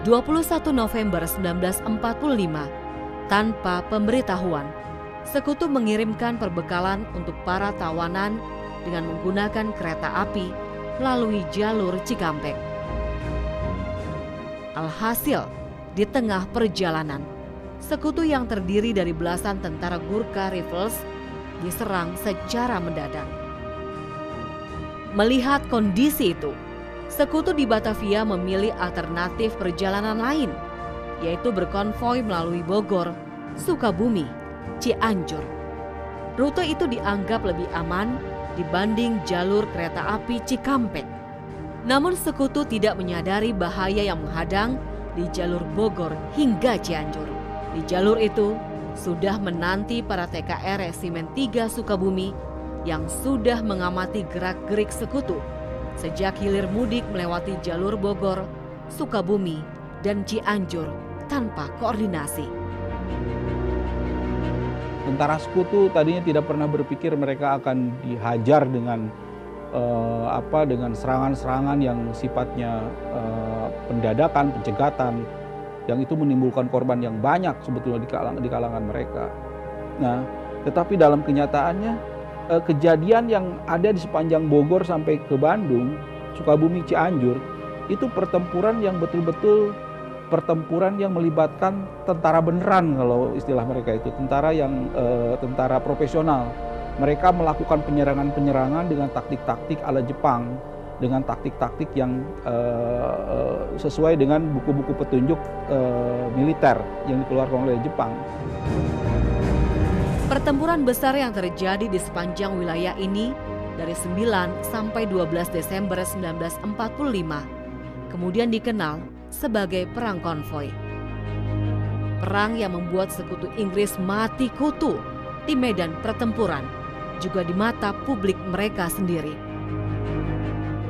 21 November 1945, tanpa pemberitahuan, Sekutu mengirimkan perbekalan untuk para tawanan dengan menggunakan kereta api melalui jalur Cikampek. Alhasil, di tengah perjalanan, Sekutu yang terdiri dari belasan tentara Gurkha Rifles diserang secara mendadak. Melihat kondisi itu, Sekutu di Batavia memilih alternatif perjalanan lain, yaitu berkonvoi melalui Bogor, Sukabumi, Cianjur. Rute itu dianggap lebih aman dibanding jalur kereta api Cikampek. Namun Sekutu tidak menyadari bahaya yang menghadang di jalur Bogor hingga Cianjur. Di jalur itu sudah menanti para TKR Resimen 3 Sukabumi yang sudah mengamati gerak-gerik Sekutu sejak hilir mudik melewati jalur Bogor, Sukabumi, dan Cianjur tanpa koordinasi. Tentara Sekutu tadinya tidak pernah berpikir mereka akan dihajar dengan dengan serangan-serangan yang sifatnya pendadakan, pencegatan, yang itu menimbulkan korban yang banyak sebetulnya di kalangan mereka. Nah, tetapi dalam kenyataannya kejadian yang ada di sepanjang Bogor sampai ke Bandung, Sukabumi, Cianjur, itu pertempuran yang betul-betul pertempuran yang melibatkan tentara beneran, kalau istilah mereka itu tentara profesional. Mereka melakukan penyerangan-penyerangan dengan taktik-taktik ala Jepang, dengan taktik-taktik yang sesuai dengan buku-buku petunjuk militer yang dikeluarkan oleh Jepang. Pertempuran besar yang terjadi di sepanjang wilayah ini dari 9 sampai 12 Desember 1945 kemudian dikenal sebagai Perang Konvoi. Perang yang membuat Sekutu Inggris mati kutu di medan pertempuran, juga di mata publik mereka sendiri.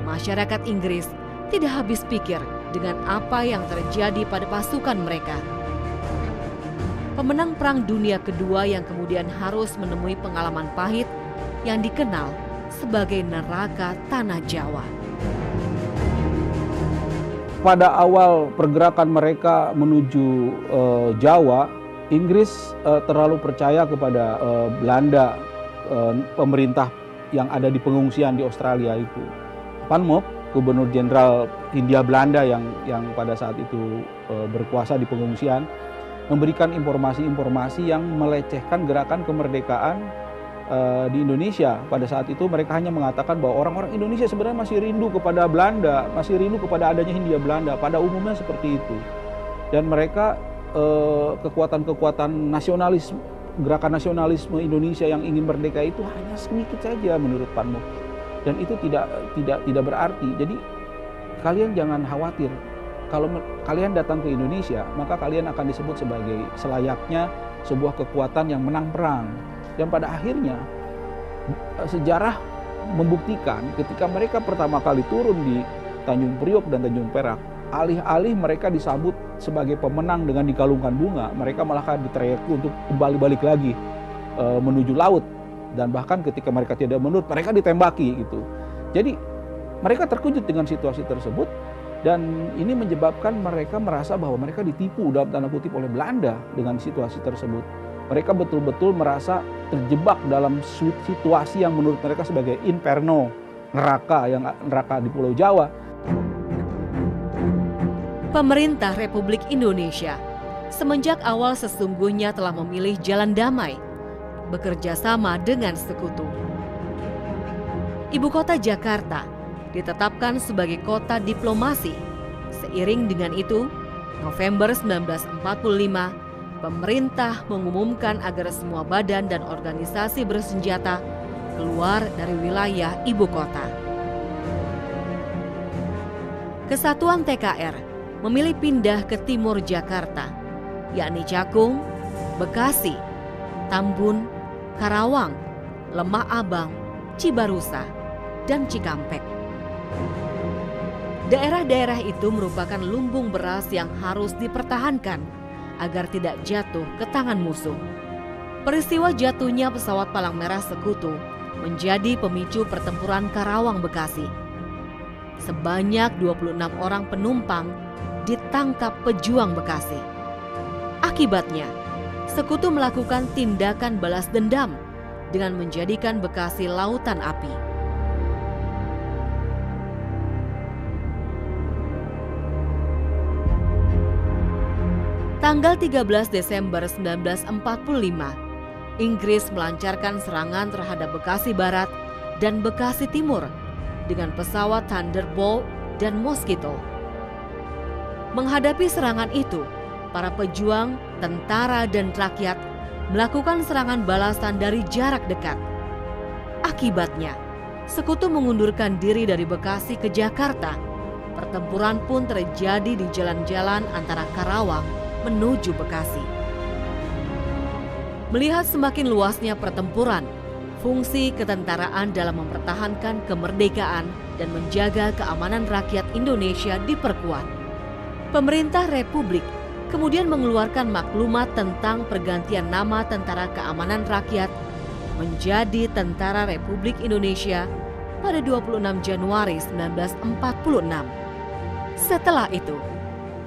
Masyarakat Inggris tidak habis pikir dengan apa yang terjadi pada pasukan mereka. Pemenang Perang Dunia Kedua yang kemudian harus menemui pengalaman pahit yang dikenal sebagai neraka tanah Jawa. Pada awal pergerakan mereka menuju Jawa, Inggris terlalu percaya kepada Belanda, pemerintah yang ada di pengungsian di Australia itu. Van Mook, Gubernur Jenderal Hindia Belanda yang pada saat itu berkuasa di pengungsian, memberikan informasi-informasi yang melecehkan gerakan kemerdekaan di Indonesia. Pada saat itu mereka hanya mengatakan bahwa orang-orang Indonesia sebenarnya masih rindu kepada Belanda, masih rindu kepada adanya Hindia Belanda. Pada umumnya seperti itu. Dan mereka kekuatan-kekuatan nasionalis, gerakan nasionalisme Indonesia yang ingin merdeka itu hanya sedikit saja menurut Van Mook. Dan itu tidak berarti. Jadi kalian jangan khawatir. Kalau kalian datang ke Indonesia, maka kalian akan disebut sebagai selayaknya sebuah kekuatan yang menang perang. Dan pada akhirnya sejarah membuktikan ketika mereka pertama kali turun di Tanjung Priok dan Tanjung Perak, alih-alih mereka disambut sebagai pemenang dengan dikalungkan bunga, mereka malah diteriaki untuk kembali balik lagi menuju laut. Dan bahkan ketika mereka tidak menurut, mereka ditembaki gitu. Jadi mereka terkejut dengan situasi tersebut. Dan ini menyebabkan mereka merasa bahwa mereka ditipu dalam tanda kutip oleh Belanda dengan situasi tersebut. Mereka betul-betul merasa terjebak dalam situasi yang menurut mereka sebagai inferno, neraka di Pulau Jawa. Pemerintah Republik Indonesia semenjak awal sesungguhnya telah memilih jalan damai, bekerja sama dengan Sekutu. Ibu kota Jakarta ditetapkan sebagai kota diplomasi. Seiring dengan itu, November 1945, pemerintah mengumumkan agar semua badan dan organisasi bersenjata keluar dari wilayah ibu kota. Kesatuan TKR memilih pindah ke timur Jakarta, yakni Cakung, Bekasi, Tambun, Karawang, Lemah Abang, Cibarusa, dan Cikampek. Daerah-daerah itu merupakan lumbung beras yang harus dipertahankan agar tidak jatuh ke tangan musuh. Peristiwa jatuhnya pesawat Palang Merah Sekutu menjadi pemicu pertempuran Karawang Bekasi. Sebanyak 26 orang penumpang ditangkap pejuang Bekasi. Akibatnya, Sekutu melakukan tindakan balas dendam dengan menjadikan Bekasi lautan api. Tanggal 13 Desember 1945, Inggris melancarkan serangan terhadap Bekasi Barat dan Bekasi Timur dengan pesawat Thunderbolt dan Mosquito. Menghadapi serangan itu, para pejuang, tentara, dan rakyat melakukan serangan balasan dari jarak dekat. Akibatnya, Sekutu mengundurkan diri dari Bekasi ke Jakarta. Pertempuran pun terjadi di jalan-jalan antara Karawang menuju Bekasi. Melihat semakin luasnya pertempuran, fungsi ketentaraan dalam mempertahankan kemerdekaan dan menjaga keamanan rakyat Indonesia diperkuat. Pemerintah Republik kemudian mengeluarkan maklumat tentang pergantian nama Tentara Keamanan Rakyat menjadi Tentara Republik Indonesia pada 26 Januari 1946. Setelah itu,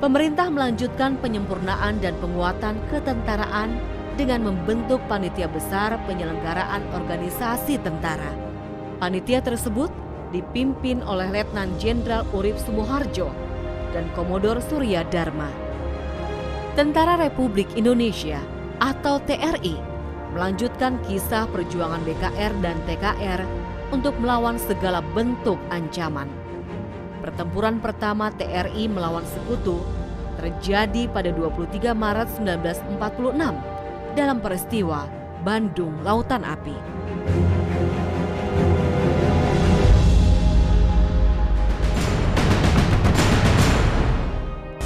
pemerintah melanjutkan penyempurnaan dan penguatan ketentaraan dengan membentuk Panitia Besar Penyelenggaraan Organisasi Tentara. Panitia tersebut dipimpin oleh Letnan Jenderal Urip Sumoharjo dan Komodor Surya Dharma. Tentara Republik Indonesia atau TRI melanjutkan kisah perjuangan BKR dan TKR untuk melawan segala bentuk ancaman. Pertempuran pertama TRI melawan Sekutu terjadi pada 23 Maret 1946 dalam peristiwa Bandung Lautan Api.